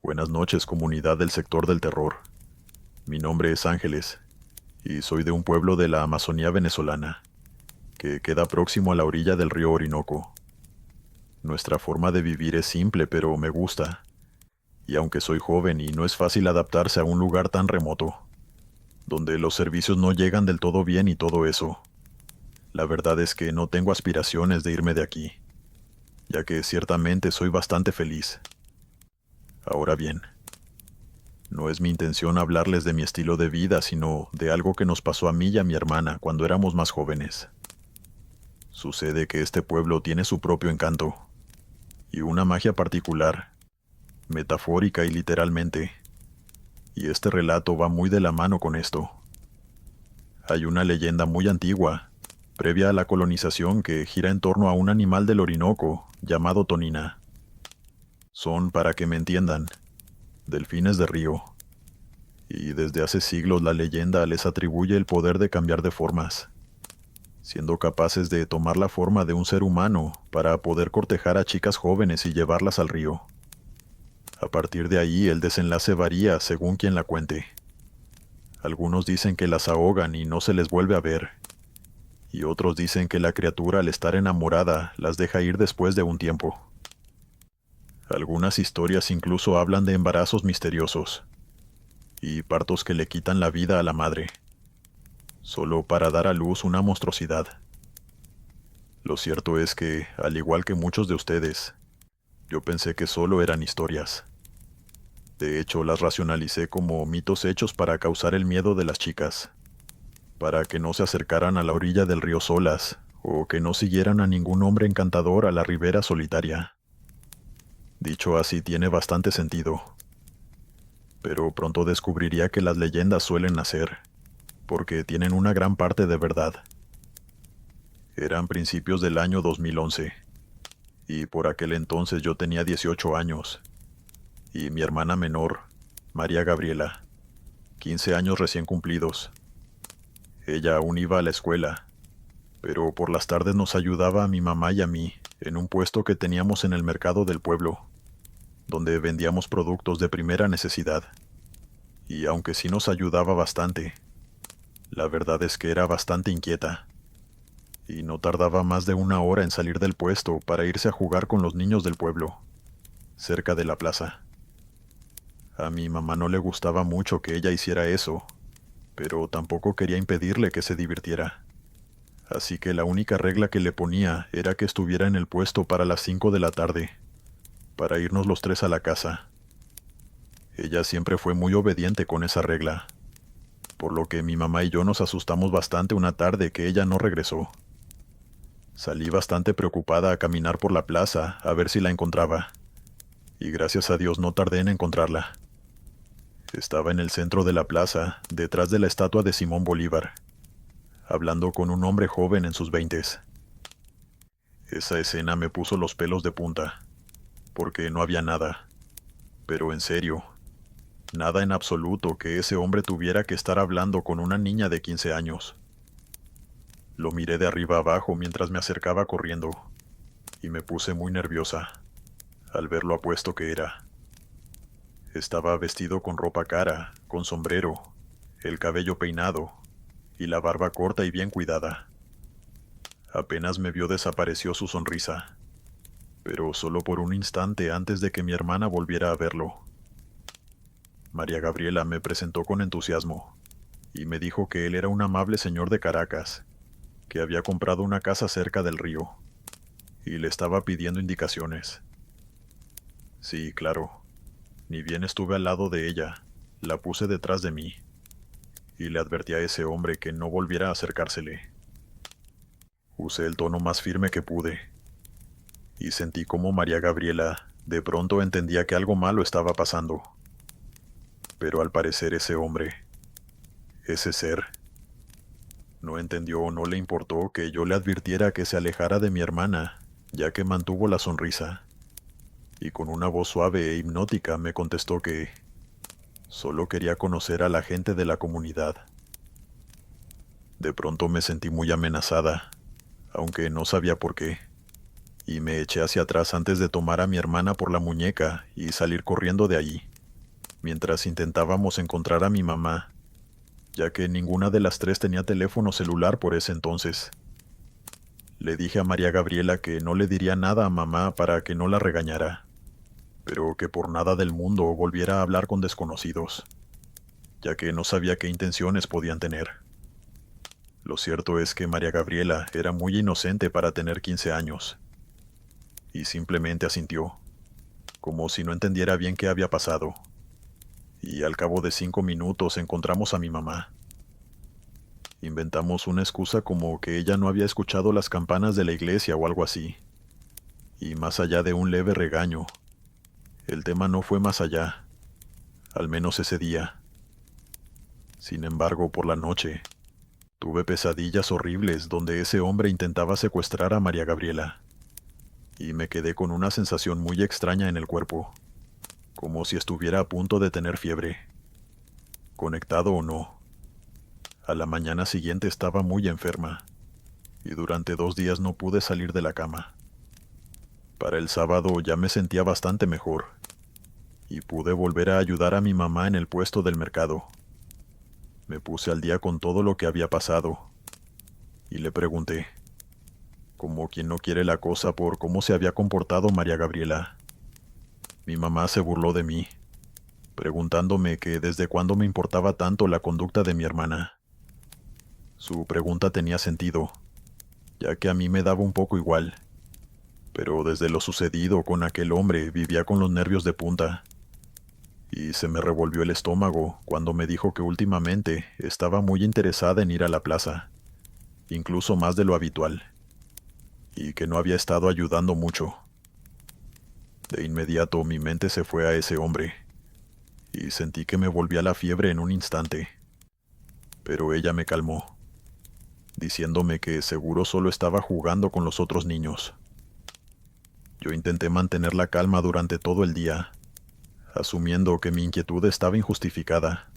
Buenas noches, comunidad del sector del terror. Mi nombre es Ángeles y soy de un pueblo de la Amazonía venezolana, que queda próximo a la orilla del río Orinoco. Nuestra forma de vivir es simple, pero me gusta, y aunque soy joven y no es fácil adaptarse a un lugar tan remoto, donde los servicios no llegan del todo bien y todo eso, la verdad es que no tengo aspiraciones de irme de aquí, ya que ciertamente soy bastante feliz. Ahora bien, no es mi intención hablarles de mi estilo de vida, sino de algo que nos pasó a mí y a mi hermana cuando éramos más jóvenes. Sucede que este pueblo tiene su propio encanto, y una magia particular, metafórica y literalmente, y este relato va muy de la mano con esto. Hay una leyenda muy antigua, previa a la colonización, que gira en torno a un animal del Orinoco llamado Tonina. Son, para que me entiendan, delfines de río, y desde hace siglos la leyenda les atribuye el poder de cambiar de formas, siendo capaces de tomar la forma de un ser humano para poder cortejar a chicas jóvenes y llevarlas al río. A partir de ahí el desenlace varía según quien la cuente. Algunos dicen que las ahogan y no se les vuelve a ver, y otros dicen que la criatura al estar enamorada las deja ir después de un tiempo. Algunas historias incluso hablan de embarazos misteriosos y partos que le quitan la vida a la madre, solo para dar a luz una monstruosidad. Lo cierto es que, al igual que muchos de ustedes, yo pensé que solo eran historias. De hecho, las racionalicé como mitos hechos para causar el miedo de las chicas, para que no se acercaran a la orilla del río solas, o que no siguieran a ningún hombre encantador a la ribera solitaria. Dicho así tiene bastante sentido. Pero pronto descubriría que las leyendas suelen nacer, porque tienen una gran parte de verdad. Eran principios del año 2011, y por aquel entonces yo tenía 18 años, y mi hermana menor, María Gabriela, 15 años recién cumplidos. Ella aún iba a la escuela, pero por las tardes nos ayudaba a mi mamá y a mí en un puesto que teníamos en el mercado del pueblo, donde vendíamos productos de primera necesidad. Y aunque sí nos ayudaba bastante, la verdad es que era bastante inquieta, y no tardaba más de una hora en salir del puesto para irse a jugar con los niños del pueblo, cerca de la plaza. A mi mamá no le gustaba mucho que ella hiciera eso, pero tampoco quería impedirle que se divirtiera. Así que la única regla que le ponía era que estuviera en el puesto para las 5 de la tarde, para irnos los tres a la casa. Ella siempre fue muy obediente con esa regla, por lo que mi mamá y yo nos asustamos bastante una tarde que ella no regresó. Salí bastante preocupada a caminar por la plaza a ver si la encontraba, y gracias a Dios no tardé en encontrarla. Estaba en el centro de la plaza, detrás de la estatua de Simón Bolívar, hablando con un hombre joven en sus veintes. Esa escena me puso los pelos de punta, porque no había nada, pero en serio, nada en absoluto que ese hombre tuviera que estar hablando con una niña de 15 años. Lo miré de arriba abajo mientras me acercaba corriendo, y me puse muy nerviosa al ver lo apuesto que era. Estaba vestido con ropa cara, con sombrero, el cabello peinado y la barba corta y bien cuidada. Apenas me vio desapareció su sonrisa, pero solo por un instante antes de que mi hermana volviera a verlo. María Gabriela me presentó con entusiasmo y me dijo que él era un amable señor de Caracas, que había comprado una casa cerca del río, y le estaba pidiendo indicaciones. Sí, claro. Ni bien estuve al lado de ella, la puse detrás de mí, y le advertí a ese hombre que no volviera a acercársele. Usé el tono más firme que pude, y sentí como María Gabriela de pronto entendía que algo malo estaba pasando. Pero al parecer ese hombre, ese ser, no entendió o no le importó que yo le advirtiera que se alejara de mi hermana, ya que mantuvo la sonrisa, y con una voz suave e hipnótica me contestó que solo quería conocer a la gente de la comunidad. De pronto me sentí muy amenazada, aunque no sabía por qué, y me eché hacia atrás antes de tomar a mi hermana por la muñeca y salir corriendo de allí. mientras intentábamos encontrar a mi mamá, ya que ninguna de las tres tenía teléfono celular por ese entonces. Le dije a María Gabriela que no le diría nada a mamá para que no la regañara, pero que por nada del mundo volviera a hablar con desconocidos, ya que no sabía qué intenciones podían tener. Lo cierto es que María Gabriela era muy inocente para tener 15 años, y simplemente asintió, como si no entendiera bien qué había pasado, y al cabo de 5 minutos encontramos a mi mamá. Inventamos una excusa como que ella no había escuchado las campanas de la iglesia o algo así, y más allá de un leve regaño, el tema no fue más allá, al menos ese día. Sin embargo, por la noche, tuve pesadillas horribles donde ese hombre intentaba secuestrar a María Gabriela, y me quedé con una sensación muy extraña en el cuerpo, como si estuviera a punto de tener fiebre, conectado o no. A la mañana siguiente estaba muy enferma, y durante 2 días no pude salir de la cama. Para el sábado ya me sentía bastante mejor, y pude volver a ayudar a mi mamá en el puesto del mercado. Me puse al día con todo lo que había pasado, y le pregunté, como quien no quiere la cosa, por cómo se había comportado María Gabriela. Mi mamá se burló de mí, preguntándome que desde cuándo me importaba tanto la conducta de mi hermana. Su pregunta tenía sentido, ya que a mí me daba un poco igual, pero desde lo sucedido con aquel hombre vivía con los nervios de punta, y se me revolvió el estómago cuando me dijo que últimamente estaba muy interesada en ir a la plaza, incluso más de lo habitual, y que no había estado ayudando mucho. De inmediato mi mente se fue a ese hombre, y sentí que me volvía la fiebre en un instante, pero ella me calmó, diciéndome que seguro solo estaba jugando con los otros niños. Yo intenté mantener la calma durante todo el día, asumiendo que mi inquietud estaba injustificada,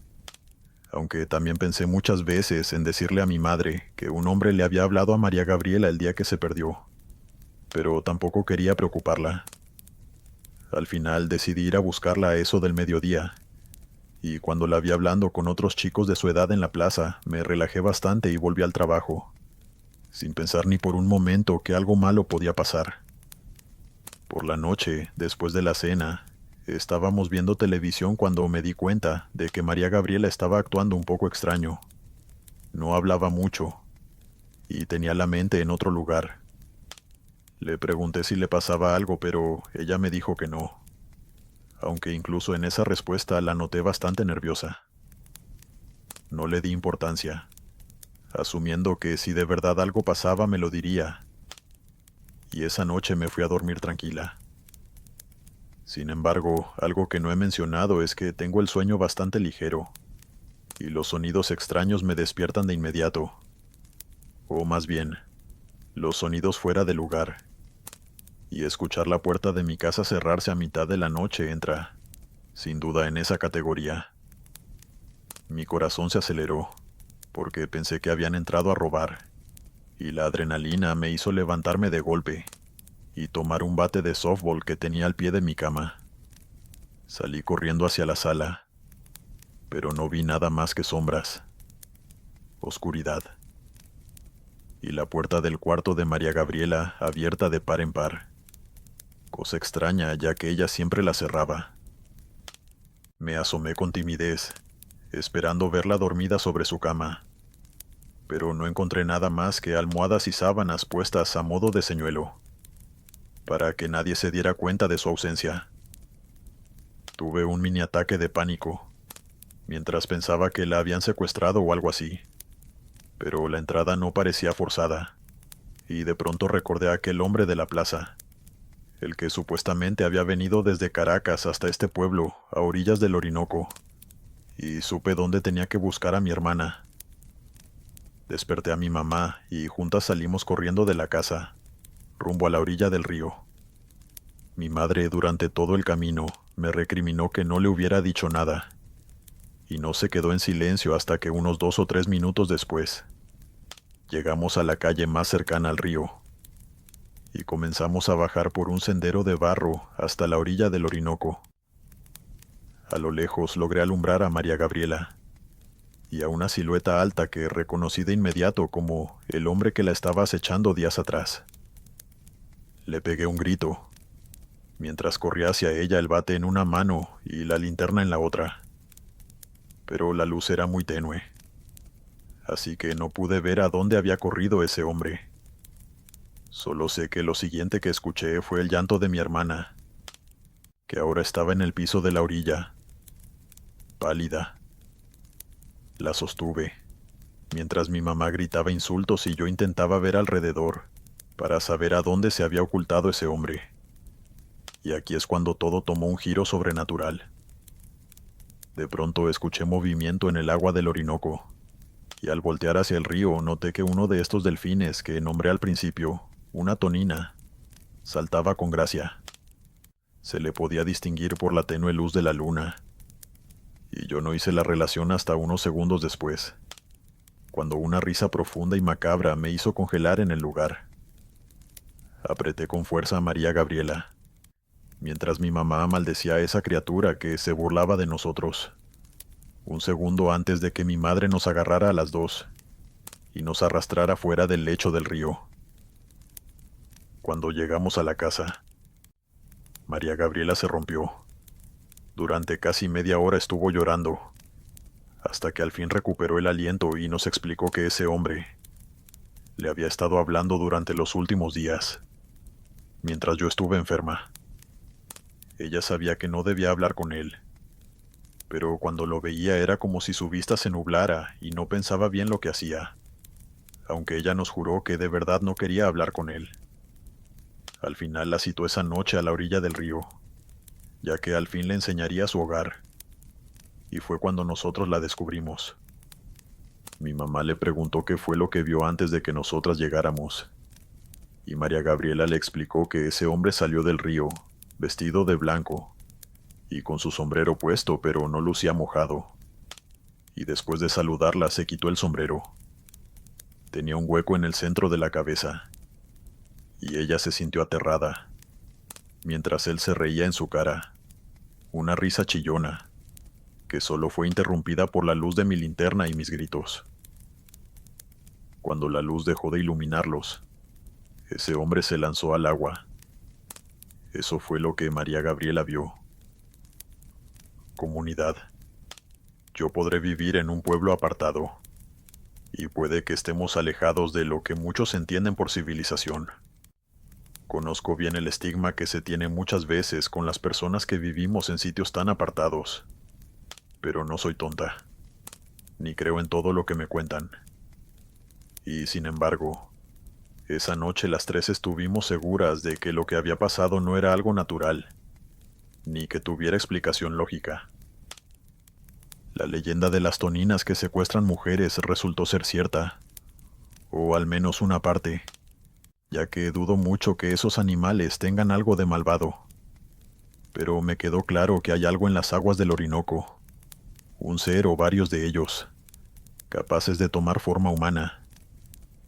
aunque también pensé muchas veces en decirle a mi madre que un hombre le había hablado a María Gabriela el día que se perdió, pero tampoco quería preocuparla. Al final decidí ir a buscarla a eso del mediodía, y cuando la vi hablando con otros chicos de su edad en la plaza, me relajé bastante y volví al trabajo, sin pensar ni por un momento que algo malo podía pasar. Por la noche, después de la cena, estábamos viendo televisión cuando me di cuenta de que María Gabriela estaba actuando un poco extraño. No hablaba mucho, y tenía la mente en otro lugar. Le pregunté si le pasaba algo, pero ella me dijo que no, aunque incluso en esa respuesta la noté bastante nerviosa. No le di importancia, asumiendo que si de verdad algo pasaba me lo diría, y esa noche me fui a dormir tranquila. Sin embargo, algo que no he mencionado es que tengo el sueño bastante ligero, y los sonidos extraños me despiertan de inmediato. O más bien, los sonidos fuera de lugar. Y escuchar la puerta de mi casa cerrarse a mitad de la noche entra, sin duda, en esa categoría. Mi corazón se aceleró, porque pensé que habían entrado a robar, y la adrenalina me hizo levantarme de golpe y tomar un bate de softball que tenía al pie de mi cama. Salí corriendo hacia la sala, pero no vi nada más que sombras, oscuridad, y la puerta del cuarto de María Gabriela abierta de par en par, cosa extraña ya que ella siempre la cerraba. Me asomé con timidez, esperando verla dormida sobre su cama, pero no encontré nada más que almohadas y sábanas puestas a modo de señuelo, para que nadie se diera cuenta de su ausencia. Tuve un mini ataque de pánico, mientras pensaba que la habían secuestrado o algo así, pero la entrada no parecía forzada, y de pronto recordé a aquel hombre de la plaza, el que supuestamente había venido desde Caracas hasta este pueblo, a orillas del Orinoco, y supe dónde tenía que buscar a mi hermana. Desperté a mi mamá y juntas salimos corriendo de la casa, rumbo a la orilla del río. Mi madre durante todo el camino me recriminó que no le hubiera dicho nada, y no se quedó en silencio hasta que unos 2 o 3 minutos después, llegamos a la calle más cercana al río, y comenzamos a bajar por un sendero de barro hasta la orilla del Orinoco. A lo lejos logré alumbrar a María Gabriela y a una silueta alta que reconocí de inmediato como el hombre que la estaba acechando días atrás. Le pegué un grito, mientras corría hacia ella, el bate en una mano y la linterna en la otra. Pero la luz era muy tenue, así que no pude ver a dónde había corrido ese hombre. Solo sé que lo siguiente que escuché fue el llanto de mi hermana, que ahora estaba en el piso de la orilla, pálida. La sostuve, mientras mi mamá gritaba insultos y yo intentaba ver alrededor, para saber a dónde se había ocultado ese hombre. Y aquí es cuando todo tomó un giro sobrenatural. De pronto escuché movimiento en el agua del Orinoco, y al voltear hacia el río noté que uno de estos delfines que nombré al principio, una tonina, saltaba con gracia. Se le podía distinguir por la tenue luz de la luna, y yo no hice la relación hasta unos segundos después, cuando una risa profunda y macabra me hizo congelar en el lugar. Apreté con fuerza a María Gabriela, mientras mi mamá maldecía a esa criatura que se burlaba de nosotros, un segundo antes de que mi madre nos agarrara a las dos y nos arrastrara fuera del lecho del río. Cuando llegamos a la casa, María Gabriela se rompió. Durante casi media hora estuvo llorando, hasta que al fin recuperó el aliento y nos explicó que ese hombre le había estado hablando durante los últimos días, mientras yo estuve enferma. Ella sabía que no debía hablar con él, pero cuando lo veía era como si su vista se nublara y no pensaba bien lo que hacía, aunque ella nos juró que de verdad no quería hablar con él. Al final la citó esa noche a la orilla del río, ya que al fin le enseñaría su hogar, y fue cuando nosotros la descubrimos. Mi mamá le preguntó qué fue lo que vio antes de que nosotras llegáramos, y María Gabriela le explicó que ese hombre salió del río, vestido de blanco, y con su sombrero puesto, pero no lucía mojado. Y después de saludarla se quitó el sombrero. Tenía un hueco en el centro de la cabeza, y ella se sintió aterrada, mientras él se reía en su cara, una risa chillona, que solo fue interrumpida por la luz de mi linterna y mis gritos. Cuando la luz dejó de iluminarlos, ese hombre se lanzó al agua. Eso fue lo que María Gabriela vio. Comunidad. Yo podré vivir en un pueblo apartado, y puede que estemos alejados de lo que muchos entienden por civilización. Conozco bien el estigma que se tiene muchas veces con las personas que vivimos en sitios tan apartados, pero no soy tonta, ni creo en todo lo que me cuentan. Y sin embargo, esa noche las tres estuvimos seguras de que lo que había pasado no era algo natural, ni que tuviera explicación lógica. La leyenda de las toninas que secuestran mujeres resultó ser cierta, o al menos una parte, ya que dudo mucho que esos animales tengan algo de malvado. Pero me quedó claro que hay algo en las aguas del Orinoco, un ser o varios de ellos, capaces de tomar forma humana,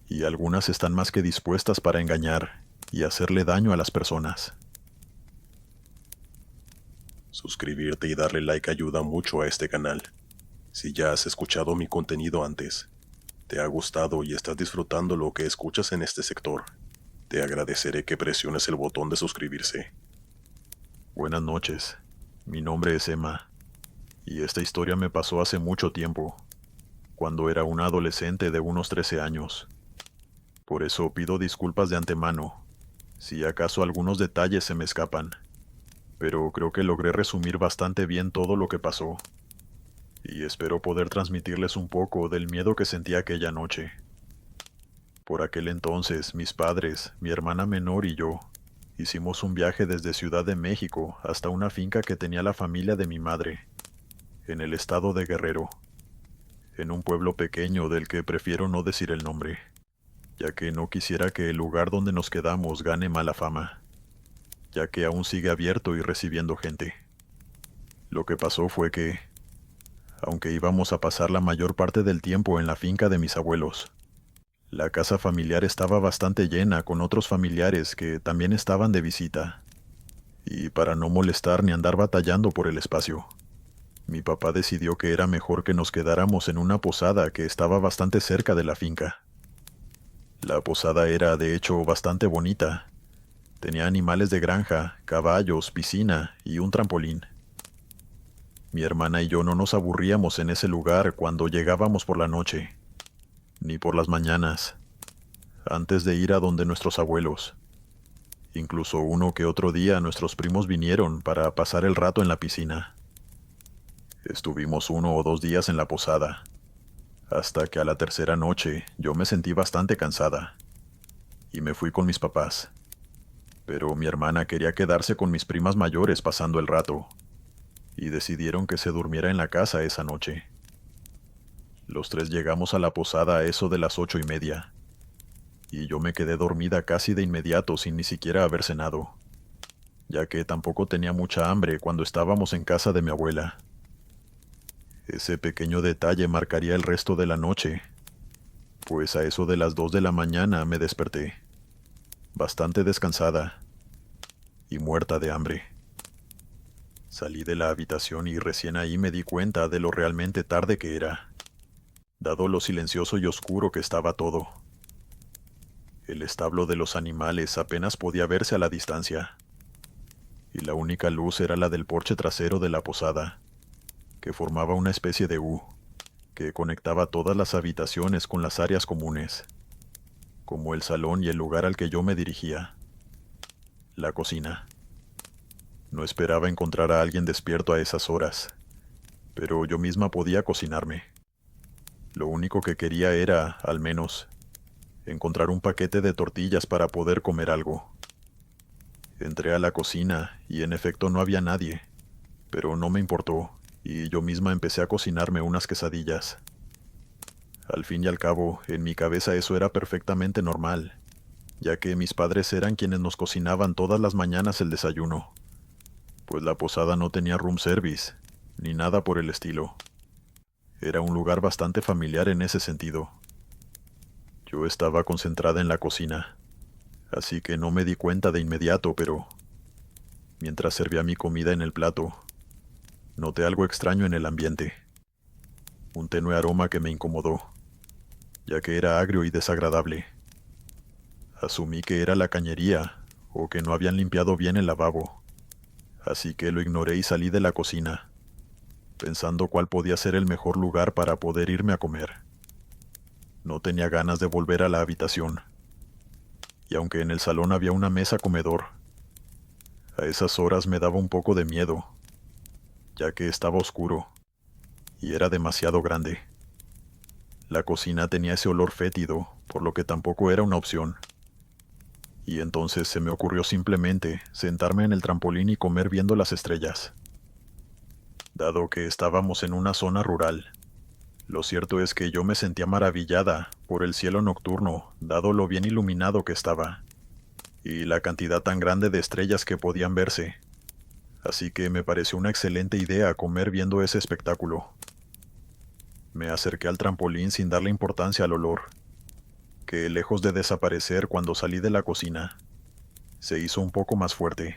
y algunas están más que dispuestas para engañar y hacerle daño a las personas. Suscribirte y darle like ayuda mucho a este canal. Si ya has escuchado mi contenido antes, te ha gustado y estás disfrutando lo que escuchas en este sector, te agradeceré que presiones el botón de suscribirse. Buenas noches, mi nombre es Emma, y esta historia me pasó hace mucho tiempo, cuando era una adolescente de unos 13 años. Por eso pido disculpas de antemano, si acaso algunos detalles se me escapan, pero creo que logré resumir bastante bien todo lo que pasó, y espero poder transmitirles un poco del miedo que sentí aquella noche. Por aquel entonces, mis padres, mi hermana menor y yo, hicimos un viaje desde Ciudad de México hasta una finca que tenía la familia de mi madre, en el estado de Guerrero, en un pueblo pequeño del que prefiero no decir el nombre, ya que no quisiera que el lugar donde nos quedamos gane mala fama, ya que aún sigue abierto y recibiendo gente. Lo que pasó fue que, aunque íbamos a pasar la mayor parte del tiempo en la finca de mis abuelos, la casa familiar estaba bastante llena con otros familiares que también estaban de visita, y para no molestar ni andar batallando por el espacio, Mi papá decidió que era mejor que nos quedáramos en una posada que estaba bastante cerca de la finca. La posada era, de hecho, bastante bonita. Tenía animales de granja, caballos, piscina y un trampolín. Mi hermana y yo no nos aburríamos en ese lugar cuando llegábamos por la noche, ni por las mañanas, antes de ir a donde nuestros abuelos. Incluso uno que otro día nuestros primos vinieron para pasar el rato en la piscina. Estuvimos 1 o 2 días en la posada, hasta que a la tercera noche yo me sentí bastante cansada, y me fui con mis papás. Pero mi hermana quería quedarse con mis primas mayores pasando el rato, y decidieron que se durmiera en la casa esa noche. Los tres llegamos a la posada a eso de las 8:30, y yo me quedé dormida casi de inmediato sin ni siquiera haber cenado, ya que tampoco tenía mucha hambre cuando estábamos en casa de mi abuela. Ese pequeño detalle marcaría el resto de la noche, pues a eso de las 2 de la mañana me desperté, bastante descansada y muerta de hambre. Salí de la habitación y recién ahí me di cuenta de lo realmente tarde que era, dado lo silencioso y oscuro que estaba todo. El establo de los animales apenas podía verse a la distancia, y la única luz era la del porche trasero de la posada, que formaba una especie de U, que conectaba todas las habitaciones con las áreas comunes, como el salón y el lugar al que yo me dirigía, la cocina. No esperaba encontrar a alguien despierto a esas horas, pero yo misma podía cocinarme. Lo único que quería era, al menos, encontrar un paquete de tortillas para poder comer algo. Entré a la cocina y en efecto no había nadie, pero no me importó, y yo misma empecé a cocinarme unas quesadillas. Al fin y al cabo, en mi cabeza eso era perfectamente normal, ya que mis padres eran quienes nos cocinaban todas las mañanas el desayuno, pues la posada no tenía room service, ni nada por el estilo. Era un lugar bastante familiar en ese sentido. Yo estaba concentrada en la cocina, así que no me di cuenta de inmediato, pero mientras servía mi comida en el plato, noté algo extraño en el ambiente, un tenue aroma que me incomodó, ya que era agrio y desagradable. Asumí que era la cañería, o que no habían limpiado bien el lavabo, así que lo ignoré y salí de la cocina, pensando cuál podía ser el mejor lugar para poder irme a comer. No tenía ganas de volver a la habitación, y aunque en el salón había una mesa comedor, a esas horas me daba un poco de miedo, ya que estaba oscuro, y era demasiado grande. La cocina tenía ese olor fétido, por lo que tampoco era una opción. Y entonces se me ocurrió simplemente sentarme en el trampolín y comer viendo las estrellas. Dado que estábamos en una zona rural, lo cierto es que yo me sentía maravillada por el cielo nocturno, dado lo bien iluminado que estaba, y la cantidad tan grande de estrellas que podían verse. Así que me pareció una excelente idea comer viendo ese espectáculo. Me acerqué al trampolín sin darle importancia al olor, que lejos de desaparecer cuando salí de la cocina, se hizo un poco más fuerte,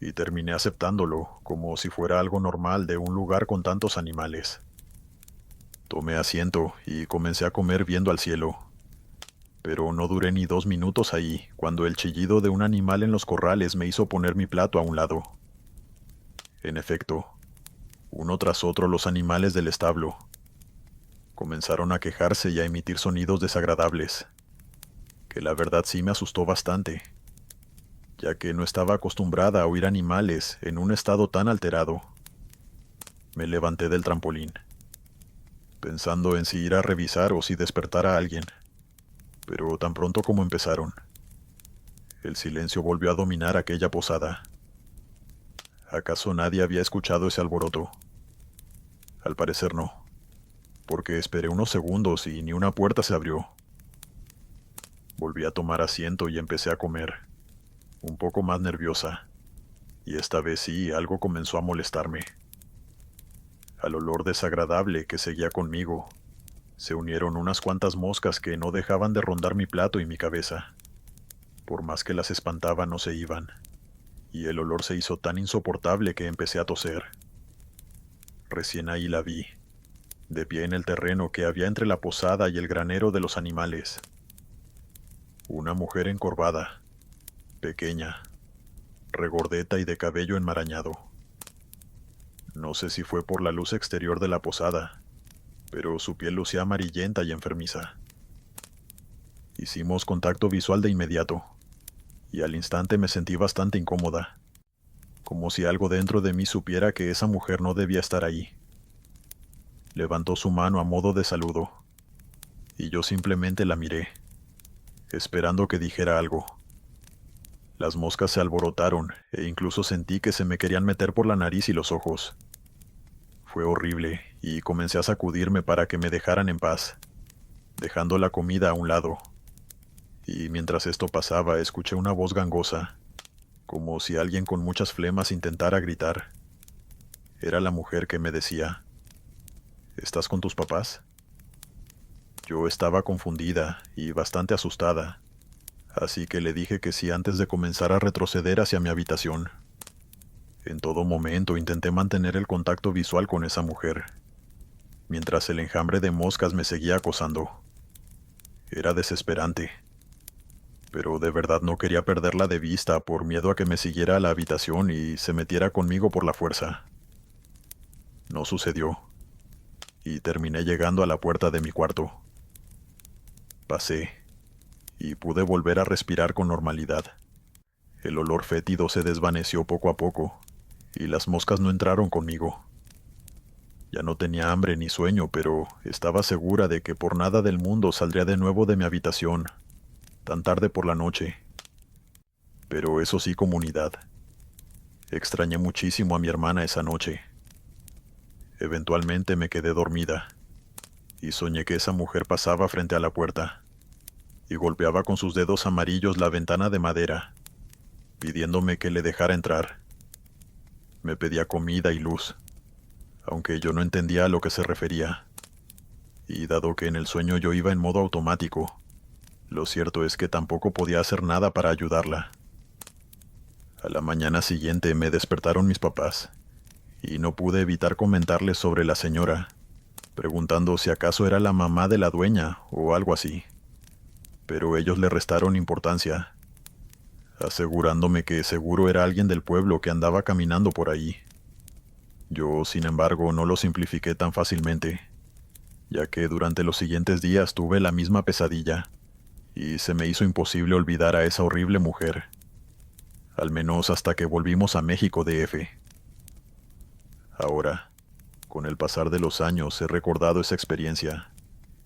y terminé aceptándolo como si fuera algo normal de un lugar con tantos animales. Tomé asiento y comencé a comer viendo al cielo, pero no duré ni 2 minutos ahí cuando el chillido de un animal en los corrales me hizo poner mi plato a un lado. En efecto, uno tras otro los animales del establo comenzaron a quejarse y a emitir sonidos desagradables, que la verdad sí me asustó bastante, ya que no estaba acostumbrada a oír animales en un estado tan alterado. Me levanté del trampolín, pensando en si ir a revisar o si despertar a alguien, pero tan pronto como empezaron, el silencio volvió a dominar aquella posada. ¿Acaso nadie había escuchado ese alboroto? Al parecer no, porque esperé unos segundos y ni una puerta se abrió. Volví a tomar asiento y empecé a comer, un poco más nerviosa, y esta vez sí algo comenzó a molestarme. Al olor desagradable que seguía conmigo, se unieron unas cuantas moscas que no dejaban de rondar mi plato y mi cabeza. Por más que las espantaba no se iban, y el olor se hizo tan insoportable que empecé a toser. Recién ahí la vi, de pie en el terreno que había entre la posada y el granero de los animales. Una mujer encorvada, pequeña, regordeta y de cabello enmarañado. No sé si fue por la luz exterior de la posada, pero su piel lucía amarillenta y enfermiza. Hicimos contacto visual de inmediato, y al instante me sentí bastante incómoda, como si algo dentro de mí supiera que esa mujer no debía estar ahí. Levantó su mano a modo de saludo, y yo simplemente la miré, esperando que dijera algo. Las moscas se alborotaron, e incluso sentí que se me querían meter por la nariz y los ojos. Fue horrible, y comencé a sacudirme para que me dejaran en paz, dejando la comida a un lado. Y mientras esto pasaba, escuché una voz gangosa, como si alguien con muchas flemas intentara gritar. Era la mujer que me decía: ¿estás con tus papás? Yo estaba confundida y bastante asustada, así que le dije que sí antes de comenzar a retroceder hacia mi habitación. En todo momento intenté mantener el contacto visual con esa mujer, mientras el enjambre de moscas me seguía acosando. Era desesperante, pero de verdad no quería perderla de vista por miedo a que me siguiera a la habitación y se metiera conmigo por la fuerza. No sucedió, y terminé llegando a la puerta de mi cuarto. Pasé, y pude volver a respirar con normalidad. El olor fétido se desvaneció poco a poco, y las moscas no entraron conmigo. Ya no tenía hambre ni sueño, pero estaba segura de que por nada del mundo saldría de nuevo de mi habitación, tan tarde por la noche. Pero eso sí, comunidad. Extrañé muchísimo a mi hermana esa noche. Eventualmente me quedé dormida, y soñé que esa mujer pasaba frente a la puerta, y golpeaba con sus dedos amarillos la ventana de madera, pidiéndome que le dejara entrar. Me pedía comida y luz, aunque yo no entendía a lo que se refería. Y dado que en el sueño yo iba en modo automático, lo cierto es que tampoco podía hacer nada para ayudarla. A la mañana siguiente me despertaron mis papás, y no pude evitar comentarles sobre la señora, preguntando si acaso era la mamá de la dueña o algo así. Pero ellos le restaron importancia, asegurándome que seguro era alguien del pueblo que andaba caminando por ahí. Yo, sin embargo, no lo simplifiqué tan fácilmente, ya que durante los siguientes días tuve la misma pesadilla, y se me hizo imposible olvidar a esa horrible mujer, al menos hasta que volvimos a México DF. Ahora, con el pasar de los años, he recordado esa experiencia,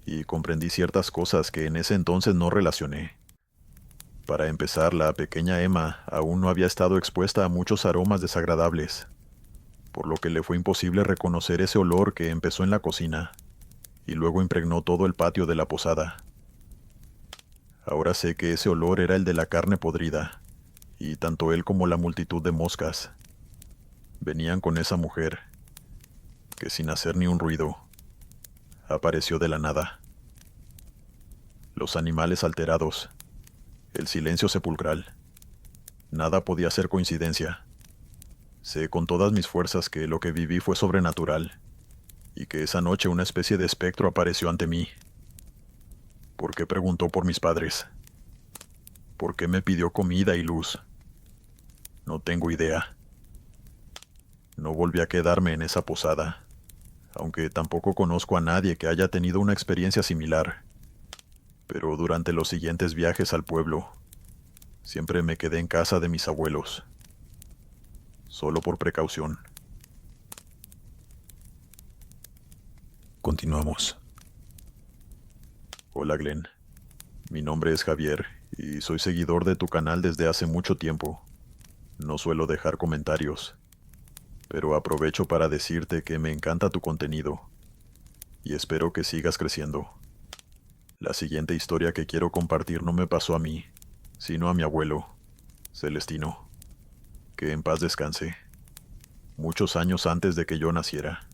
y comprendí ciertas cosas que en ese entonces no relacioné. Para empezar, la pequeña Emma aún no había estado expuesta a muchos aromas desagradables, por lo que le fue imposible reconocer ese olor que empezó en la cocina, y luego impregnó todo el patio de la posada. Ahora sé que ese olor era el de la carne podrida, y tanto él como la multitud de moscas venían con esa mujer, que sin hacer ni un ruido, apareció de la nada. Los animales alterados, el silencio sepulcral. Nada podía ser coincidencia. Sé con todas mis fuerzas que lo que viví fue sobrenatural, y que esa noche una especie de espectro apareció ante mí. ¿Por qué preguntó por mis padres? ¿Por qué me pidió comida y luz? No tengo idea. No volví a quedarme en esa posada, aunque tampoco conozco a nadie que haya tenido una experiencia similar. Pero durante los siguientes viajes al pueblo, siempre me quedé en casa de mis abuelos, solo por precaución. Continuamos. Hola Glenn, mi nombre es Javier y soy seguidor de tu canal desde hace mucho tiempo. No suelo dejar comentarios, pero aprovecho para decirte que me encanta tu contenido y espero que sigas creciendo. La siguiente historia que quiero compartir no me pasó a mí, sino a mi abuelo, Celestino, que en paz descanse, muchos años antes de que yo naciera.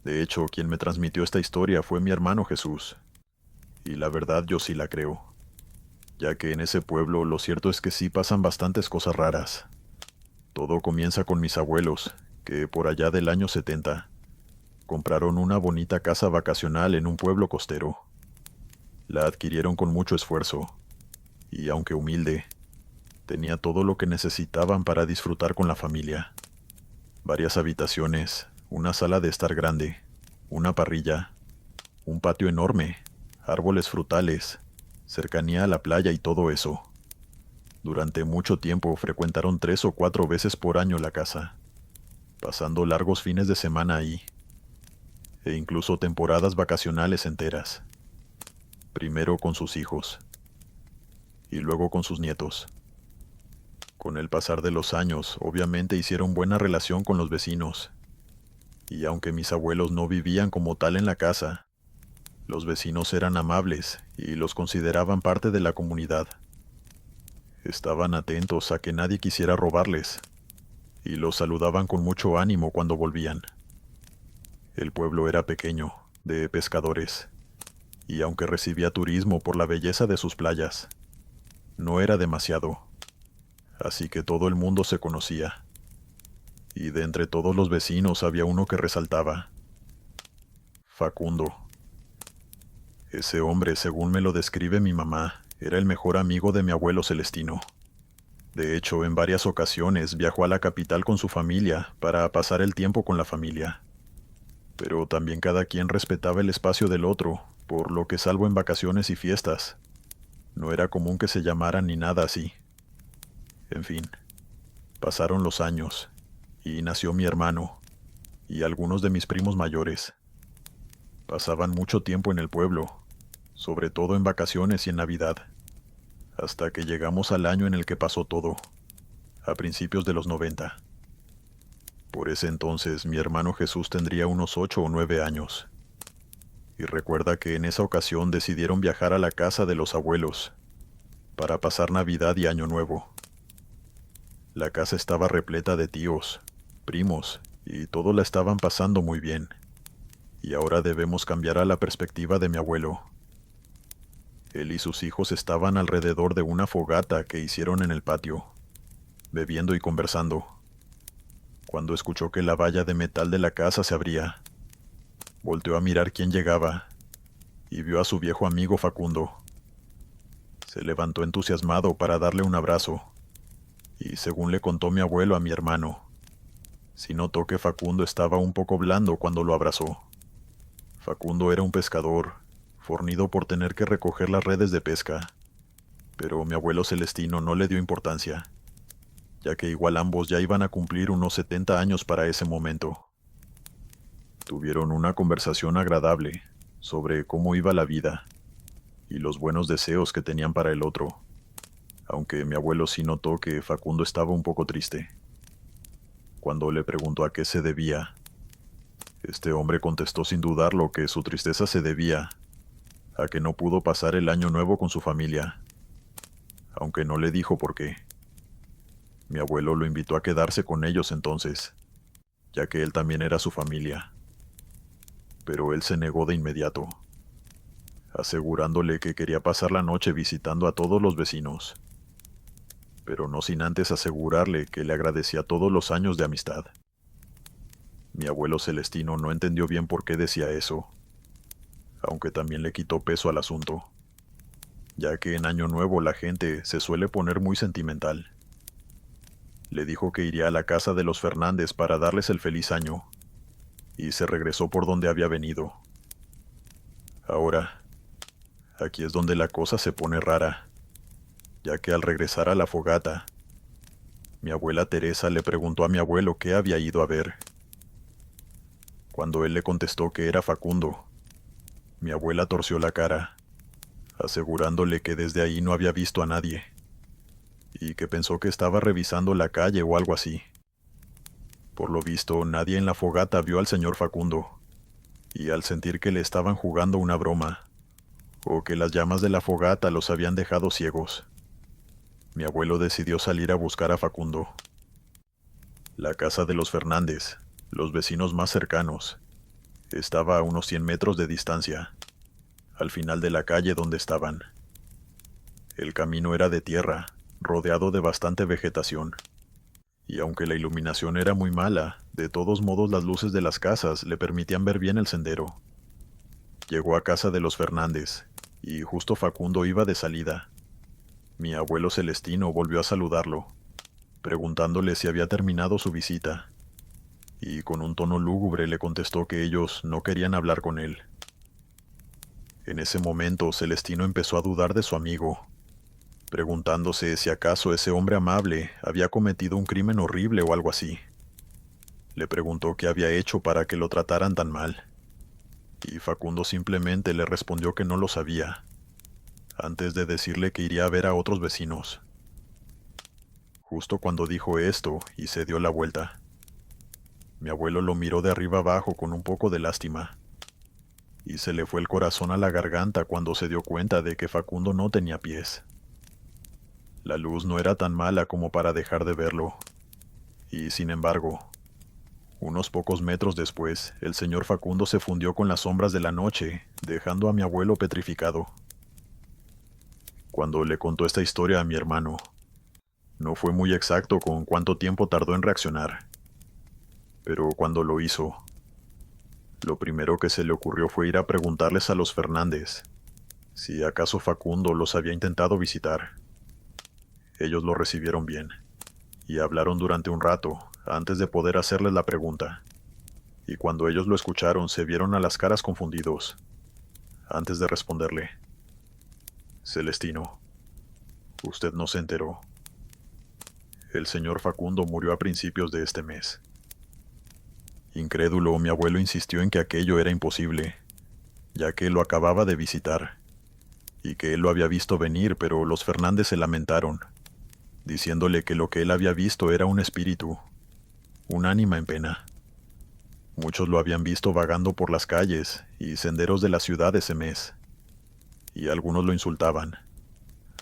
De hecho, quien me transmitió esta historia fue mi hermano Jesús, y la verdad yo sí la creo, ya que en ese pueblo lo cierto es que sí pasan bastantes cosas raras. Todo comienza con mis abuelos, que por allá del año 70 Compraron una bonita casa vacacional en un pueblo costero. La adquirieron con mucho esfuerzo, y aunque humilde, tenía todo lo que necesitaban para disfrutar con la familia. Varias habitaciones, una sala de estar grande, una parrilla, un patio enorme, árboles frutales, cercanía a la playa y todo eso. Durante mucho tiempo frecuentaron 3 o 4 veces por año la casa, pasando largos fines de semana ahí, e incluso temporadas vacacionales enteras. Primero con sus hijos, y luego con sus nietos. Con el pasar de los años, obviamente hicieron buena relación con los vecinos, y aunque mis abuelos no vivían como tal en la casa, los vecinos eran amables y los consideraban parte de la comunidad. Estaban atentos a que nadie quisiera robarles, y los saludaban con mucho ánimo cuando volvían. El pueblo era pequeño, de pescadores, y aunque recibía turismo por la belleza de sus playas, no era demasiado, así que todo el mundo se conocía. Y de entre todos los vecinos había uno que resaltaba: Facundo. Ese hombre, según me lo describe mi mamá, era el mejor amigo de mi abuelo Celestino. De hecho, en varias ocasiones viajó a la capital con su familia para pasar el tiempo con la familia. Pero también cada quien respetaba el espacio del otro, por lo que salvo en vacaciones y fiestas, no era común que se llamaran ni nada así. En fin, pasaron los años, y nació mi hermano, y algunos de mis primos mayores. Pasaban mucho tiempo en el pueblo, sobre todo en vacaciones y en Navidad, hasta que llegamos al año en el que pasó todo, a principios de los 90. Por ese entonces mi hermano Jesús tendría unos 8 o 9 años. Y recuerda que en esa ocasión decidieron viajar a la casa de los abuelos, para pasar Navidad y Año Nuevo. La casa estaba repleta de tíos, primos, y todos la estaban pasando muy bien. Y ahora debemos cambiar a la perspectiva de mi abuelo. Él y sus hijos estaban alrededor de una fogata que hicieron en el patio, bebiendo y conversando, cuando escuchó que la valla de metal de la casa se abría. Volteó a mirar quién llegaba, y vio a su viejo amigo Facundo. Se levantó entusiasmado para darle un abrazo, y según le contó mi abuelo a mi hermano, sí notó que Facundo estaba un poco blando cuando lo abrazó. Facundo era un pescador, fornido por tener que recoger las redes de pesca, pero mi abuelo Celestino no le dio importancia, ya que igual ambos ya iban a cumplir unos 70 años para ese momento. Tuvieron una conversación agradable sobre cómo iba la vida y los buenos deseos que tenían para el otro, aunque mi abuelo sí notó que Facundo estaba un poco triste. Cuando le preguntó a qué se debía, este hombre contestó sin dudarlo que su tristeza se debía a que no pudo pasar el año nuevo con su familia, aunque no le dijo por qué. Mi abuelo lo invitó a quedarse con ellos entonces, ya que él también era su familia. Pero él se negó de inmediato, asegurándole que quería pasar la noche visitando a todos los vecinos, pero no sin antes asegurarle que le agradecía todos los años de amistad. Mi abuelo Celestino no entendió bien por qué decía eso, aunque también le quitó peso al asunto, ya que en Año Nuevo la gente se suele poner muy sentimental. Le dijo que iría a la casa de los Fernández para darles el feliz año, y se regresó por donde había venido. Ahora, aquí es donde la cosa se pone rara, ya que al regresar a la fogata, mi abuela Teresa le preguntó a mi abuelo qué había ido a ver. Cuando él le contestó que era Facundo, mi abuela torció la cara, asegurándole que desde ahí no había visto a nadie, y que pensó que estaba revisando la calle o algo así. Por lo visto, nadie en la fogata vio al señor Facundo, y al sentir que le estaban jugando una broma, o que las llamas de la fogata los habían dejado ciegos, mi abuelo decidió salir a buscar a Facundo. La casa de los Fernández, los vecinos más cercanos, estaba a unos 100 metros de distancia, al final de la calle donde estaban. El camino era de tierra, rodeado de bastante vegetación, y aunque la iluminación era muy mala, de todos modos las luces de las casas le permitían ver bien el sendero. Llegó a casa de los Fernández, y justo Facundo iba de salida. Mi abuelo Celestino volvió a saludarlo, preguntándole si había terminado su visita, y con un tono lúgubre le contestó que ellos no querían hablar con él. En ese momento Celestino empezó a dudar de su amigo, preguntándose si acaso ese hombre amable había cometido un crimen horrible o algo así. Le preguntó qué había hecho para que lo trataran tan mal, y Facundo simplemente le respondió que no lo sabía, antes de decirle que iría a ver a otros vecinos. Justo cuando dijo esto y se dio la vuelta, mi abuelo lo miró de arriba abajo con un poco de lástima, y se le fue el corazón a la garganta cuando se dio cuenta de que Facundo no tenía pies. La luz no era tan mala como para dejar de verlo, y sin embargo, unos pocos metros después, el señor Facundo se fundió con las sombras de la noche, dejando a mi abuelo petrificado. Cuando le contó esta historia a mi hermano, no fue muy exacto con cuánto tiempo tardó en reaccionar, pero cuando lo hizo, lo primero que se le ocurrió fue ir a preguntarles a los Fernández si acaso Facundo los había intentado visitar. Ellos lo recibieron bien, y hablaron durante un rato antes de poder hacerles la pregunta, y cuando ellos lo escucharon se vieron a las caras confundidos, antes de responderle: Celestino, usted no se enteró. El señor Facundo murió a principios de este mes. Incrédulo, mi abuelo insistió en que aquello era imposible, ya que él lo acababa de visitar, y que él lo había visto venir, pero los Fernández se lamentaron, diciéndole que lo que él había visto era un espíritu, un ánima en pena. Muchos lo habían visto vagando por las calles y senderos de la ciudad ese mes, y algunos lo insultaban,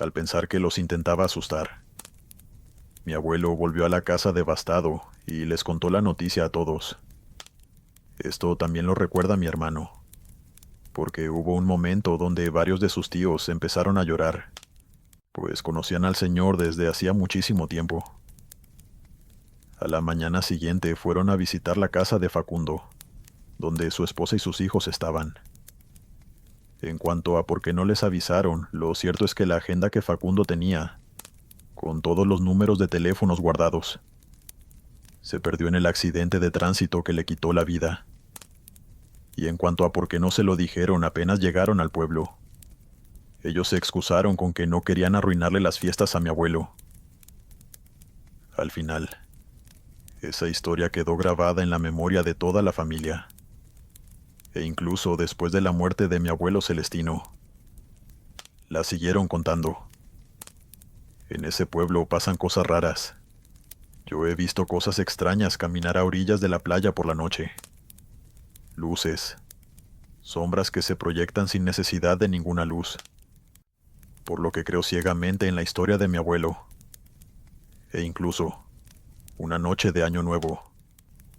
al pensar que los intentaba asustar. Mi abuelo volvió a la casa devastado y les contó la noticia a todos. Esto también lo recuerda mi hermano, porque hubo un momento donde varios de sus tíos empezaron a llorar, pues conocían al señor desde hacía muchísimo tiempo. A la mañana siguiente fueron a visitar la casa de Facundo, donde su esposa y sus hijos estaban. En cuanto a por qué no les avisaron, lo cierto es que la agenda que Facundo tenía, con todos los números de teléfonos guardados, se perdió en el accidente de tránsito que le quitó la vida. Y en cuanto a por qué no se lo dijeron apenas llegaron al pueblo, ellos se excusaron con que no querían arruinarle las fiestas a mi abuelo. Al final, esa historia quedó grabada en la memoria de toda la familia. E incluso después de la muerte de mi abuelo Celestino, la siguieron contando. En ese pueblo pasan cosas raras. Yo he visto cosas extrañas caminar a orillas de la playa por la noche. Luces, sombras que se proyectan sin necesidad de ninguna luz. Por lo que creo ciegamente en la historia de mi abuelo. E incluso, una noche de Año Nuevo,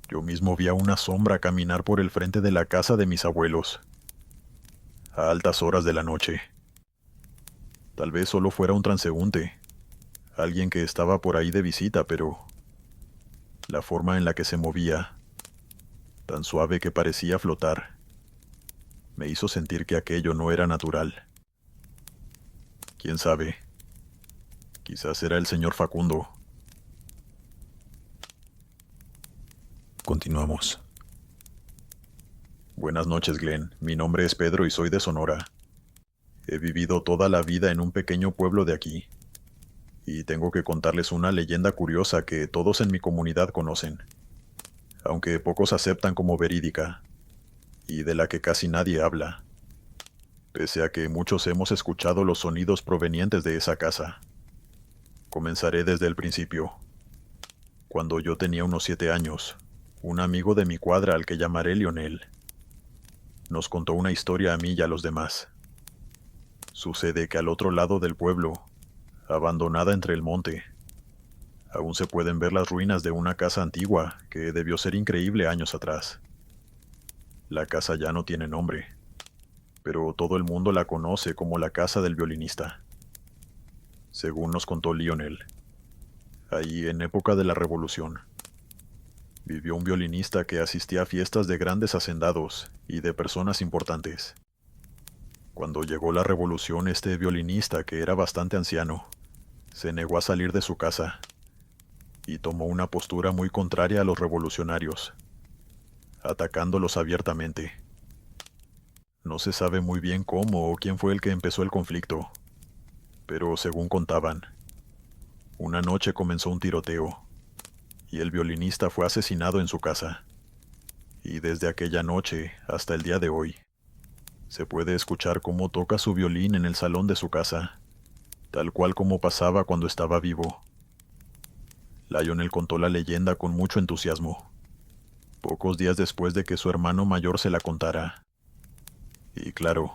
yo mismo vi a una sombra caminar por el frente de la casa de mis abuelos, a altas horas de la noche. Tal vez solo fuera un transeúnte, alguien que estaba por ahí de visita, pero la forma en la que se movía, tan suave que parecía flotar, me hizo sentir que aquello no era natural. ¿Quién sabe? Quizás era el señor Facundo. Continuamos. Buenas noches, Glenn. Mi nombre es Pedro y soy de Sonora. He vivido toda la vida en un pequeño pueblo de aquí, y tengo que contarles una leyenda curiosa que todos en mi comunidad conocen, aunque pocos aceptan como verídica, y de la que casi nadie habla, pese a que muchos hemos escuchado los sonidos provenientes de esa casa. Comenzaré desde el principio. Cuando yo tenía unos 7 años, un amigo de mi cuadra al que llamaré Lionel nos contó una historia a mí y a los demás. Sucede que al otro lado del pueblo, abandonada entre el monte, aún se pueden ver las ruinas de una casa antigua que debió ser increíble años atrás. La casa ya no tiene nombre, pero todo el mundo la conoce como la casa del violinista. Según nos contó Lionel, ahí en época de la Revolución. Vivió un violinista que asistía a fiestas de grandes hacendados y de personas importantes. Cuando llegó la Revolución, este violinista, que era bastante anciano, se negó a salir de su casa y tomó una postura muy contraria a los revolucionarios, atacándolos abiertamente. No se sabe muy bien cómo o quién fue el que empezó el conflicto, pero según contaban, una noche comenzó un tiroteo y el violinista fue asesinado en su casa. Y desde aquella noche hasta el día de hoy, se puede escuchar cómo toca su violín en el salón de su casa, tal cual como pasaba cuando estaba vivo. Lionel contó la leyenda con mucho entusiasmo, pocos días después de que su hermano mayor se la contara. Y claro,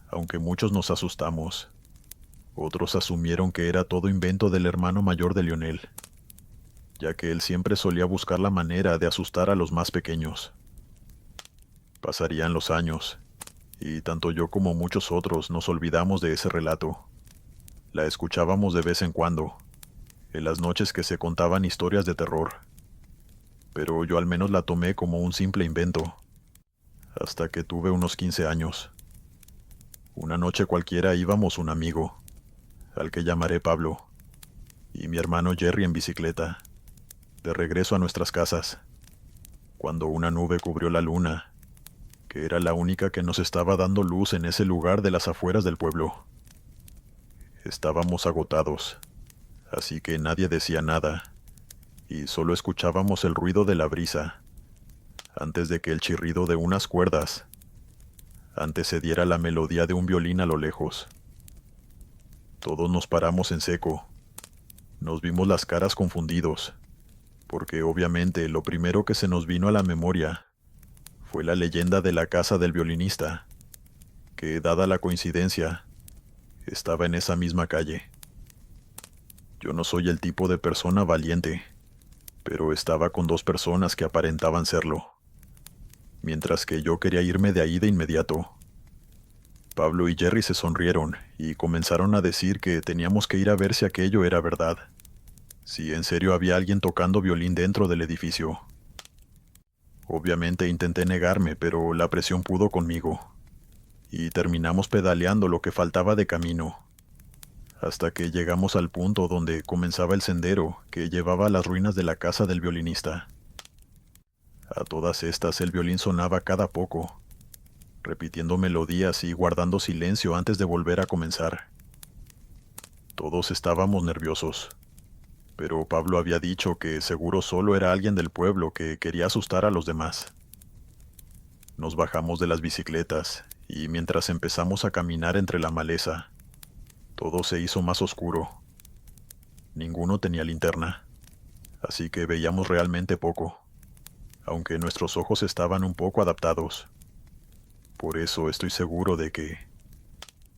aunque muchos nos asustamos, otros asumieron que era todo invento del hermano mayor de Lionel, ya que él siempre solía buscar la manera de asustar a los más pequeños. Pasarían los años, y tanto yo como muchos otros nos olvidamos de ese relato. La escuchábamos de vez en cuando, en las noches que se contaban historias de terror, pero yo al menos la tomé como un simple invento, hasta que tuve unos 15 años. Una noche cualquiera íbamos un amigo, al que llamaré Pablo, y mi hermano Jerry en bicicleta, de regreso a nuestras casas, cuando una nube cubrió la luna, que era la única que nos estaba dando luz en ese lugar de las afueras del pueblo. Estábamos agotados, así que nadie decía nada, y solo escuchábamos el ruido de la brisa, antes de que el chirrido de unas cuerdas antecediera la melodía de un violín a lo lejos. Todos nos paramos en seco. Nos vimos las caras confundidos, porque obviamente lo primero que se nos vino a la memoria fue la leyenda de la casa del violinista, que, dada la coincidencia, estaba en esa misma calle. Yo no soy el tipo de persona valiente, pero estaba con dos personas que aparentaban serlo, mientras que yo quería irme de ahí de inmediato. Pablo y Jerry se sonrieron y comenzaron a decir que teníamos que ir a ver si aquello era verdad, si en serio había alguien tocando violín dentro del edificio. Obviamente intenté negarme, pero la presión pudo conmigo, y terminamos pedaleando lo que faltaba de camino, hasta que llegamos al punto donde comenzaba el sendero que llevaba a las ruinas de la casa del violinista. A todas estas el violín sonaba cada poco, repitiendo melodías y guardando silencio antes de volver a comenzar. Todos estábamos nerviosos, pero Pablo había dicho que seguro solo era alguien del pueblo que quería asustar a los demás. Nos bajamos de las bicicletas y mientras empezamos a caminar entre la maleza, todo se hizo más oscuro. Ninguno tenía linterna, así que veíamos realmente poco, aunque nuestros ojos estaban un poco adaptados. Por eso estoy seguro de que,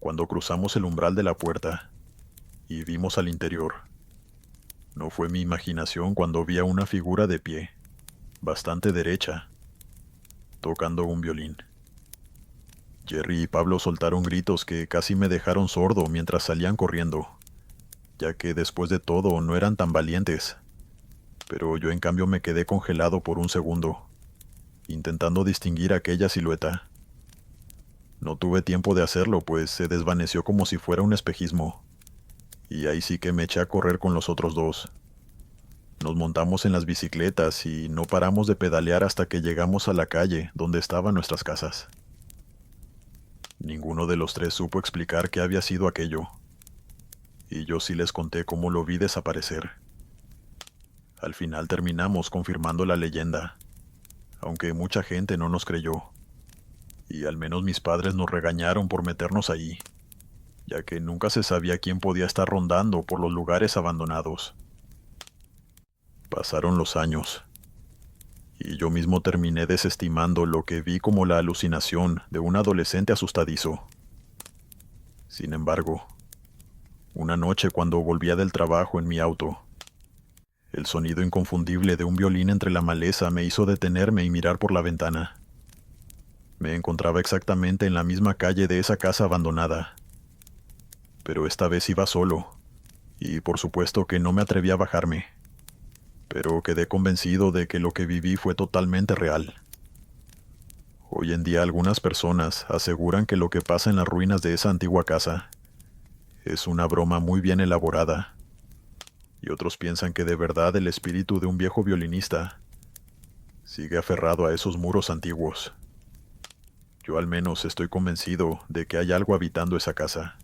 cuando cruzamos el umbral de la puerta y vimos al interior, no fue mi imaginación cuando vi a una figura de pie, bastante derecha, tocando un violín. Jerry y Pablo soltaron gritos que casi me dejaron sordo mientras salían corriendo, ya que después de todo no eran tan valientes, pero yo en cambio me quedé congelado por un segundo, intentando distinguir aquella silueta. No tuve tiempo de hacerlo, pues se desvaneció como si fuera un espejismo, y ahí sí que me eché a correr con los otros dos. Nos montamos en las bicicletas y no paramos de pedalear hasta que llegamos a la calle donde estaban nuestras casas. Ninguno de los tres supo explicar qué había sido aquello, y yo sí les conté cómo lo vi desaparecer. Al final terminamos confirmando la leyenda, aunque mucha gente no nos creyó, y al menos mis padres nos regañaron por meternos ahí, ya que nunca se sabía quién podía estar rondando por los lugares abandonados. Pasaron los años, y yo mismo terminé desestimando lo que vi como la alucinación de un adolescente asustadizo. Sin embargo, una noche cuando volvía del trabajo en mi auto, el sonido inconfundible de un violín entre la maleza me hizo detenerme y mirar por la ventana. Me encontraba exactamente en la misma calle de esa casa abandonada, pero esta vez iba solo, y por supuesto que no me atreví a bajarme, pero quedé convencido de que lo que viví fue totalmente real. Hoy en día algunas personas aseguran que lo que pasa en las ruinas de esa antigua casa es una broma muy bien elaborada, y otros piensan que de verdad el espíritu de un viejo violinista sigue aferrado a esos muros antiguos. Yo al menos estoy convencido de que hay algo habitando esa casa,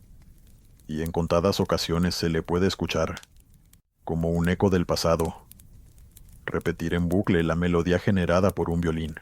y en contadas ocasiones se le puede escuchar, como un eco del pasado, repetir en bucle la melodía generada por un violín.